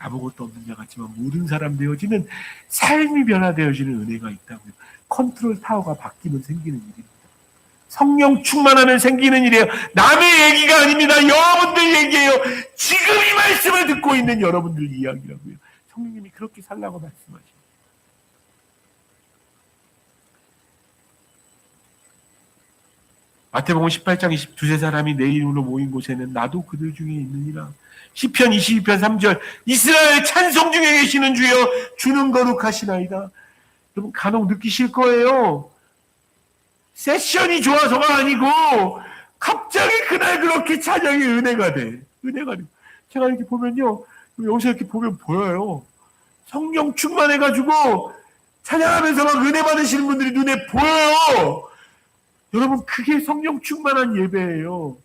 아무것도 없는 자 같지만 모든 사람 되어지는 삶이 변화되어지는 은혜가 있다고요. 컨트롤 타워가 바뀌면 생기는 일입니다. 성령 충만하면 생기는 일이에요. 남의 얘기가 아닙니다. 여러분들 얘기예요. 지금 이 말씀을 듣고 있는 여러분들 이야기라고요. 성령님이 그렇게 살라고 말씀하십니다. 마태복음 18장 22세 사람이 내 이름으로 모인 곳에는 나도 그들 중에 있느니라. 시편 22편 3절 이스라엘 찬송 중에 계시는 주여 주는 거룩하시나이다. 여러분 간혹 느끼실 거예요. 세션이 좋아서가 아니고 갑자기 그날 그렇게 찬양이 은혜가 돼. 은혜가 돼. 제가 이렇게 보면요. 여기서 이렇게 보면 보여요. 성령 충만해가지고 찬양하면서 막 은혜 받으시는 분들이 눈에 보여요. 여러분, 그게 성령 충만한 예배예요.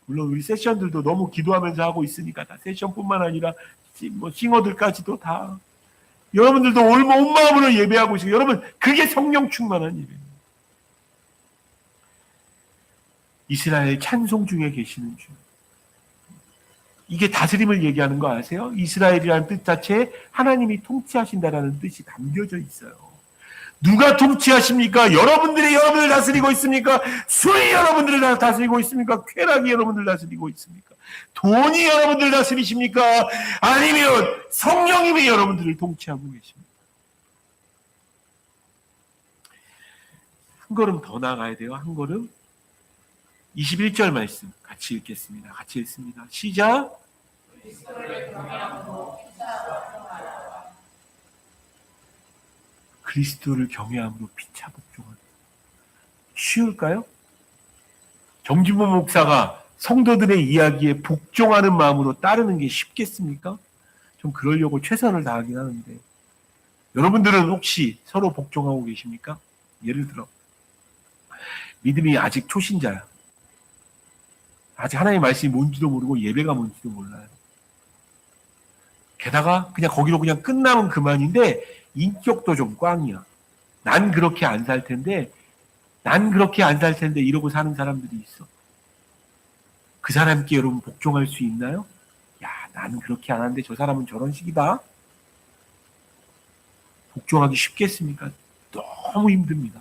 물론 우리 세션들도 너무 기도하면서 하고 있으니까 다 세션뿐만 아니라 뭐 싱어들까지도 다 여러분들도 온 마음으로 예배하고 있어요. 여러분, 그게 성령 충만한 예배입니다. 이스라엘 찬송 중에 계시는 주. 이게 다스림을 얘기하는 거 아세요? 이스라엘이라는 뜻 자체에 하나님이 통치하신다라는 뜻이 담겨져 있어요. 누가 통치하십니까? 여러분을 다스리고 있습니까? 술이 여러분들을 다스리고 있습니까? 쾌락이 여러분들을 다스리고 있습니까? 돈이 여러분들을 다스리십니까? 아니면 성령님이 여러분들을 통치하고 계십니까? 한 걸음 더 나가야 돼요. 한 걸음. 21절 말씀 같이 읽겠습니다. 같이 읽습니다. 시작. 그리스도를 경외함으로 피차 복종하는. 쉬울까요? 정진보 목사가 성도들의 이야기에 복종하는 마음으로 따르는 게 쉽겠습니까? 좀 그러려고 최선을 다하긴 하는데, 여러분들은 혹시 서로 복종하고 계십니까? 예를 들어 믿음이 아직 초신자야. 아직 하나님의 말씀이 뭔지도 모르고 예배가 뭔지도 몰라요. 게다가 그냥 거기로 그냥 끝나면 그만인데 인격도 좀 꽝이야. 난 그렇게 안 살 텐데 이러고 사는 사람들이 있어. 그 사람께 여러분 복종할 수 있나요? 야, 나는 그렇게 안 하는데 저 사람은 저런 식이다. 복종하기 쉽겠습니까? 너무 힘듭니다.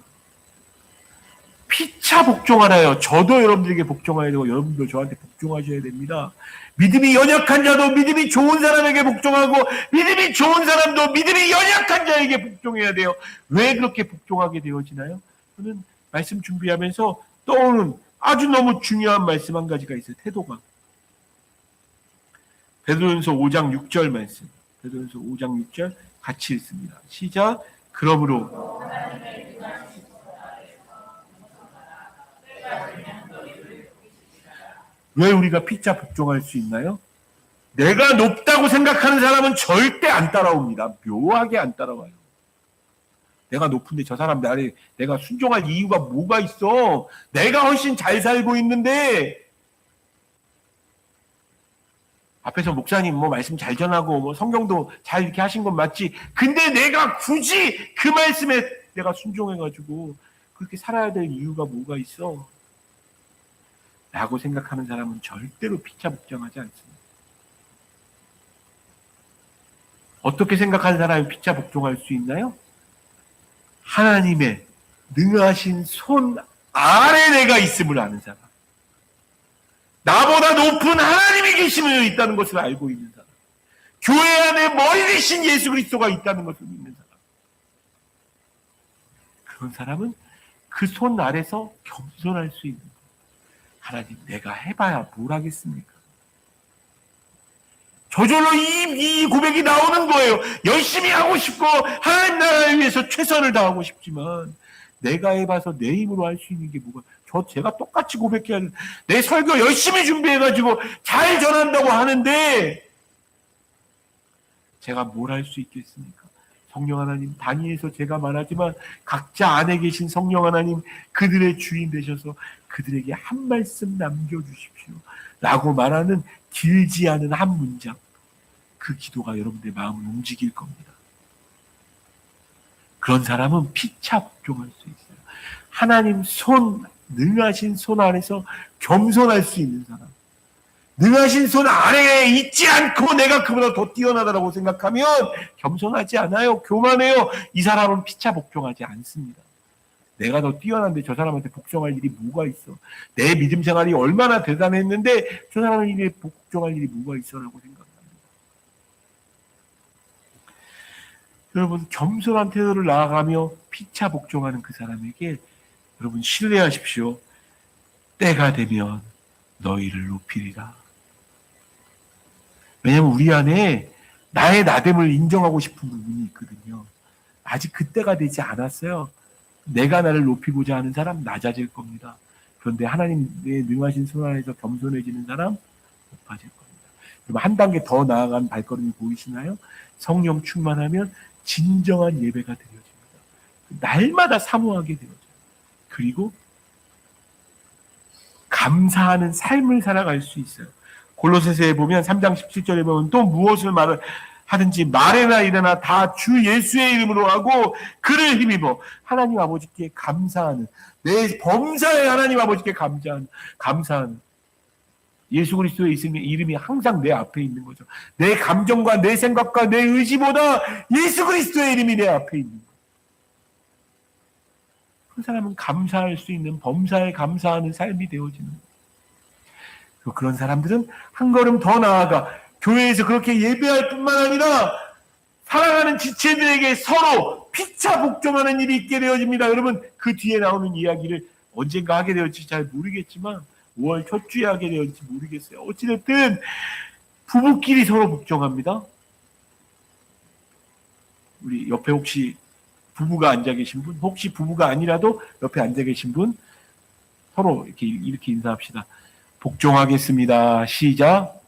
피차 복종하라요. 저도 여러분들에게 복종해야 되고 여러분도 저한테 복종하셔야 됩니다. 믿음이 연약한 자도 믿음이 좋은 사람에게 복종하고 믿음이 좋은 사람도 믿음이 연약한 자에게 복종해야 돼요. 왜 그렇게 복종하게 되어지나요? 저는 말씀 준비하면서 떠오르는 아주 너무 중요한 말씀 한 가지가 있어요. 태도가. 베드로전서 5장 6절 말씀. 베드로전서 5장 6절 같이 읽습니다. 시작. 그러므로 왜 우리가 피차 복종할 수 있나요? 내가 높다고 생각하는 사람은 절대 안 따라옵니다. 묘하게 안 따라와요. 내가 높은데 저 사람 나를 내가 순종할 이유가 뭐가 있어? 내가 훨씬 잘 살고 있는데 앞에서 목사님 뭐 말씀 잘 전하고 뭐 성경도 잘 이렇게 하신 건 맞지. 근데 내가 굳이 그 말씀에 내가 순종해가지고 그렇게 살아야 될 이유가 뭐가 있어? 라고 생각하는 사람은 절대로 피차 복종하지 않습니다. 어떻게 생각하는 사람이 피차 복종할 수 있나요? 하나님의 능하신 손 아래 내가 있음을 아는 사람. 나보다 높은 하나님이 계심을 있다는 것을 알고 있는 사람. 교회 안에 멀리신 예수 그리스도가 있다는 것을 믿는 사람. 그런 사람은 그 손 아래서 겸손할 수 있는 거예요. 하나님, 내가 해봐야 뭘 하겠습니까? 저절로 이 고백이 나오는 거예요. 열심히 하고 싶고 하나님 나라를 위해서 최선을 다하고 싶지만 내가 해봐서 내 힘으로 할 수 있는 게 뭐가? 제가 똑같이 고백해야 돼. 내 설교 열심히 준비해가지고 잘 전한다고 하는데 제가 뭘 할 수 있겠습니까? 성령 하나님, 단위에서 제가 말하지만 각자 안에 계신 성령 하나님, 그들의 주인 되셔서 그들에게 한 말씀 남겨주십시오. 라고 말하는 길지 않은 한 문장. 그 기도가 여러분들의 마음을 움직일 겁니다. 그런 사람은 피차 복종할 수 있어요. 하나님 능하신 손 아래서 겸손할 수 있는 사람. 능하신 손 아래에 있지 않고 내가 그보다 더 뛰어나다라고 생각하면 겸손하지 않아요. 교만해요. 이 사람은 피차 복종하지 않습니다. 내가 더 뛰어난데 저 사람한테 복종할 일이 뭐가 있어. 내 믿음 생활이 얼마나 대단했는데 저 사람은 이게 복종할 일이 뭐가 있어라고 생각합니다. 여러분, 겸손한 태도를 나아가며 피차 복종하는 그 사람에게 여러분 신뢰하십시오. 때가 되면 너희를 높이리라. 왜냐하면 우리 안에 나의 나됨을 인정하고 싶은 부분이 있거든요. 아직 그때가 되지 않았어요. 내가 나를 높이고자 하는 사람 낮아질 겁니다. 그런데 하나님의 능하신 손 안에서 겸손해지는 사람 높아질 겁니다. 그럼 한 단계 더 나아간 발걸음이 보이시나요? 성령 충만하면 진정한 예배가 드려집니다. 날마다 사모하게 되어져요. 그리고 감사하는 삶을 살아갈 수 있어요. 골로새서에 보면 3장 17절에 보면 또 무엇을 하든지 말에나 일에나 다 주 예수의 이름으로 하고 그를 힘입어 하나님 아버지께 감사하는, 내 범사에 하나님 아버지께 감사하는 예수 그리스도의 이름이 항상 내 앞에 있는 거죠. 내 감정과 내 생각과 내 의지보다 예수 그리스도의 이름이 내 앞에 있는 거예요. 그 사람은 감사할 수 있는, 범사에 감사하는 삶이 되어지는 거예요. 그런 사람들은 한 걸음 더 나아가 교회에서 그렇게 예배할 뿐만 아니라 사랑하는 지체들에게 서로 피차 복종하는 일이 있게 되어집니다. 여러분, 그 뒤에 나오는 이야기를 언젠가 하게 되었지 잘 모르겠지만 5월 첫 주에 하게 되었지 모르겠어요. 어찌됐든 부부끼리 서로 복종합니다. 우리 옆에 혹시 부부가 앉아 계신 분, 혹시 부부가 아니라도 옆에 앉아 계신 분, 서로 이렇게 인사합시다. 복종하겠습니다. 시작.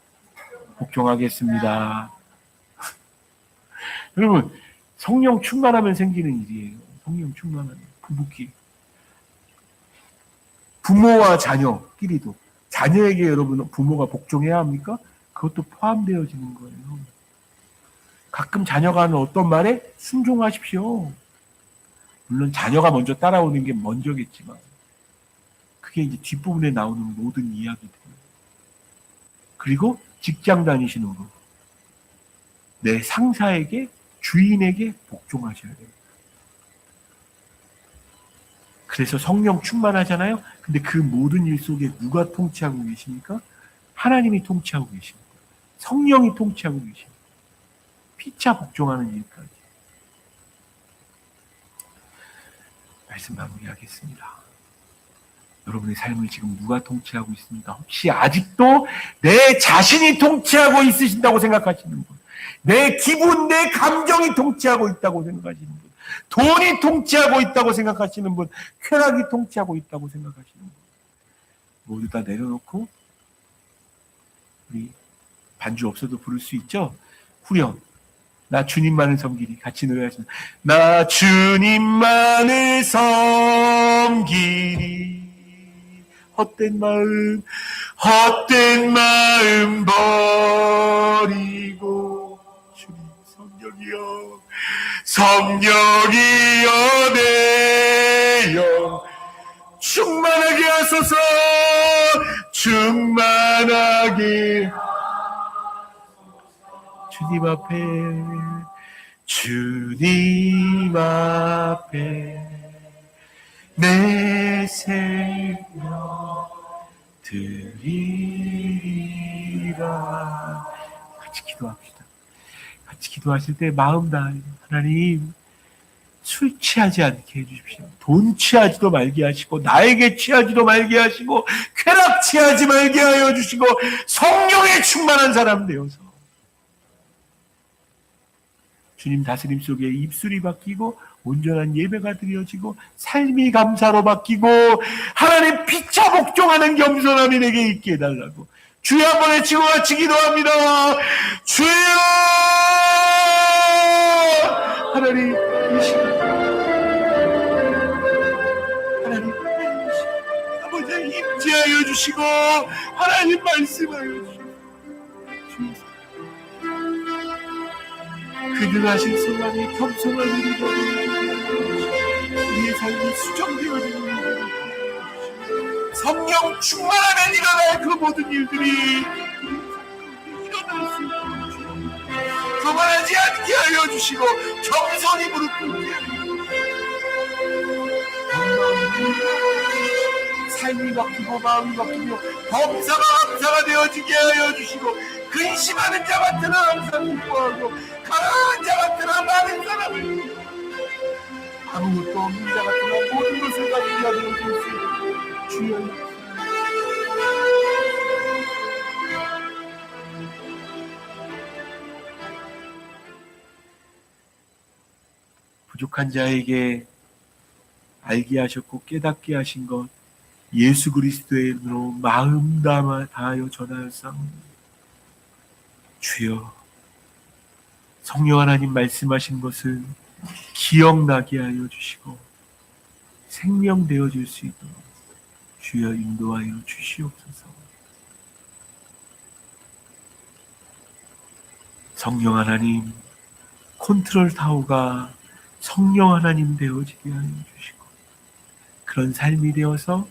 복종하겠습니다. 여러분, 성령 충만하면 생기는 일이에요. 성령 충만하면 부부끼리. 부모와 자녀끼리도, 자녀에게 여러분 부모가 복종해야 합니까? 그것도 포함되어지는 거예요. 가끔 자녀가 하는 어떤 말에 순종하십시오. 물론 자녀가 먼저 따라오는 게 먼저겠지만 그게 이제 뒷부분에 나오는 모든 이야기들. 그리고 직장 다니시는 분, 내 상사에게, 주인에게 복종하셔야 돼요. 그래서 성령 충만하잖아요. 근데 그 모든 일 속에 누가 통치하고 계십니까? 하나님이 통치하고 계십니다. 성령이 통치하고 계십니다. 피차 복종하는 일까지. 말씀 마무리하겠습니다. 여러분의 삶을 지금 누가 통치하고 있습니까? 혹시 아직도 내 자신이 통치하고 있으신다고 생각하시는 분, 내 기분, 내 감정이 통치하고 있다고 생각하시는 분, 돈이 통치하고 있다고 생각하시는 분, 쾌락이 통치하고 있다고 생각하시는 분, 모두 다 내려놓고 우리 반주 없어도 부를 수 있죠? 후렴, 나 주님만을 섬기리. 같이 노래하십니다. 나 주님만을 섬기리. 헛된 마음 버리고 주님 성령이여 내 영 충만하게 하소서. 충만하게 주님 앞에 내 생명 드리리라. 같이 기도합시다. 같이 기도하실 때 마음 다하여 하나님, 술 취하지 않게 해주십시오. 돈 취하지도 말게 하시고, 나에게 취하지도 말게 하시고, 쾌락 취하지 말게 하여 주시고, 성령에 충만한 사람 되어서 주님 다스림 속에 입술이 바뀌고 온전한 예배가 드려지고 삶이 감사로 바뀌고 하나님 피차 복종하는 겸손함이 내게 있게 해달라고 주여 한번 외치고 같이 기도합니다. 주여! 하나님 이 시간 하나님 아버지 임재하여 주시고 하나님 말씀하여 주시고 그들 하신 순간에 겸손한 일이 우리의 삶이 수정되어지는 일이 성령 충만하면 일어날 그 모든 일들이 일어날 수 있도록 교만하지 않게 하여 주시고 겸손히 무릎 꿇게 하여 주시고 삶이 바뀌고 마음이 바뀌며 범사가 감사가 되어지게 하여 주시고 근심하는 자 같으나 항상 기뻐하고 가난한 자 같으나 많은 사람을 아무것도 없는 자 같으나 모든 것을 가지게 하여 주시고 주여 부족한 자에게 알게 하셨고 깨닫게 하신 것 예수 그리스도의 이름으로 마음 다하여 전하였사옵니다. 주여, 성령 하나님 말씀하신 것을 기억나게 하여 주시고 생명되어 줄 수 있도록 주여 인도하여 주시옵소서. 성령 하나님, 컨트롤 타워가 성령 하나님 되어지게 하여 주시고 그런 삶이 되어서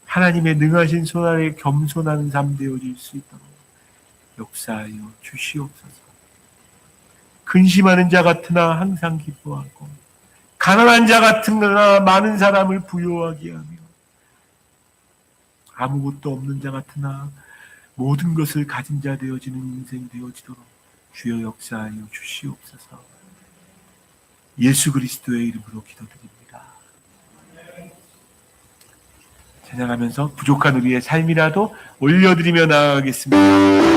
하나님의 능하신 손 아래 겸손한 삶 되어질 수 있도록 역사하여 주시옵소서. 근심하는 자 같으나 항상 기뻐하고 가난한 자 같으나 많은 사람을 부요하게 하며 아무것도 없는 자 같으나 모든 것을 가진 자 되어지는 인생 되어지도록 주여 역사하여 주시옵소서. 예수 그리스도의 이름으로 기도드립니다. 찬양하면서 부족한 우리의 삶이라도 올려드리며 나아가겠습니다.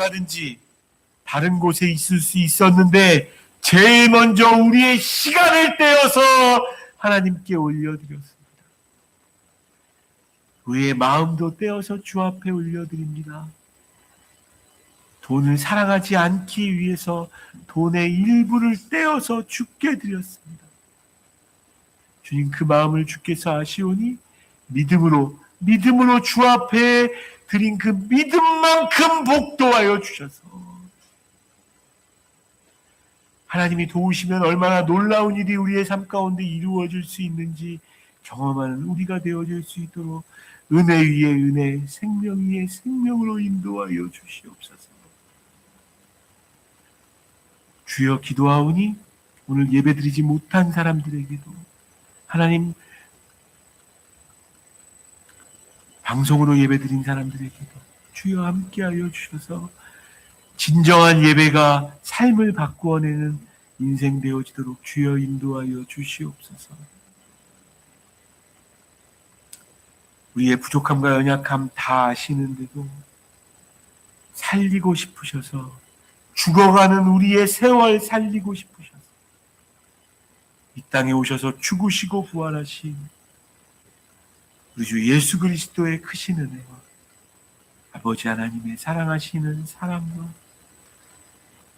얼마든지 다른 곳에 있을 수 있었는데 제일 먼저 우리의 시간을 떼어서 하나님께 올려드렸습니다. 우리의 마음도 떼어서 주 앞에 올려드립니다. 돈을 사랑하지 않기 위해서 돈의 일부를 떼어서 주께 드렸습니다. 주님, 그 마음을 주께서 아시오니 믿음으로 주 앞에 드린 그 믿음만큼 복도하여 주셔서 하나님이 도우시면 얼마나 놀라운 일이 우리의 삶 가운데 이루어질 수 있는지 경험하는 우리가 되어질 수 있도록 은혜 위에 은혜, 생명 위에 생명으로 인도하여 주시옵소서. 주여, 기도하오니 오늘 예배드리지 못한 사람들에게도 하나님, 방송으로 예배드린 사람들에게도 주여 함께하여 주셔서 진정한 예배가 삶을 바꾸어내는 인생 되어지도록 주여 인도하여 주시옵소서. 우리의 부족함과 연약함 다 아시는데도 살리고 싶으셔서 죽어가는 우리의 세월 살리고 싶으셔서 이 땅에 오셔서 죽으시고 부활하신 우리 주 예수 그리스도의 크신 은혜와 아버지 하나님의 사랑하시는 사랑과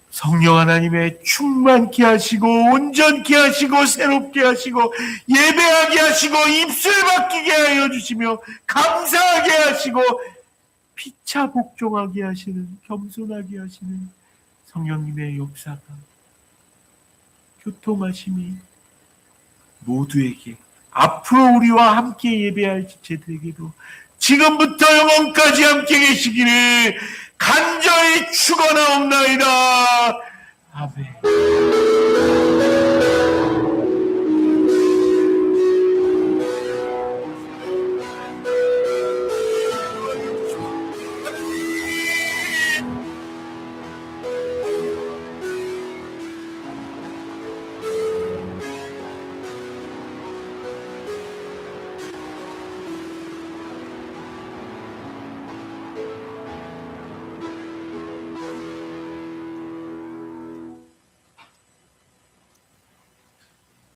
성령 하나님의 충만케 하시고 온전케 하시고 새롭게 하시고 예배하게 하시고 입술 바뀌게 하여 주시며 감사하게 하시고 피차 복종하게 하시는, 겸손하게 하시는 성령님의 역사가, 교통하심이 모두에게, 앞으로 우리와 함께 예배할 지체들에게도 지금부터 영원까지 함께 계시기를 간절히 축원하옵나이다. 아멘.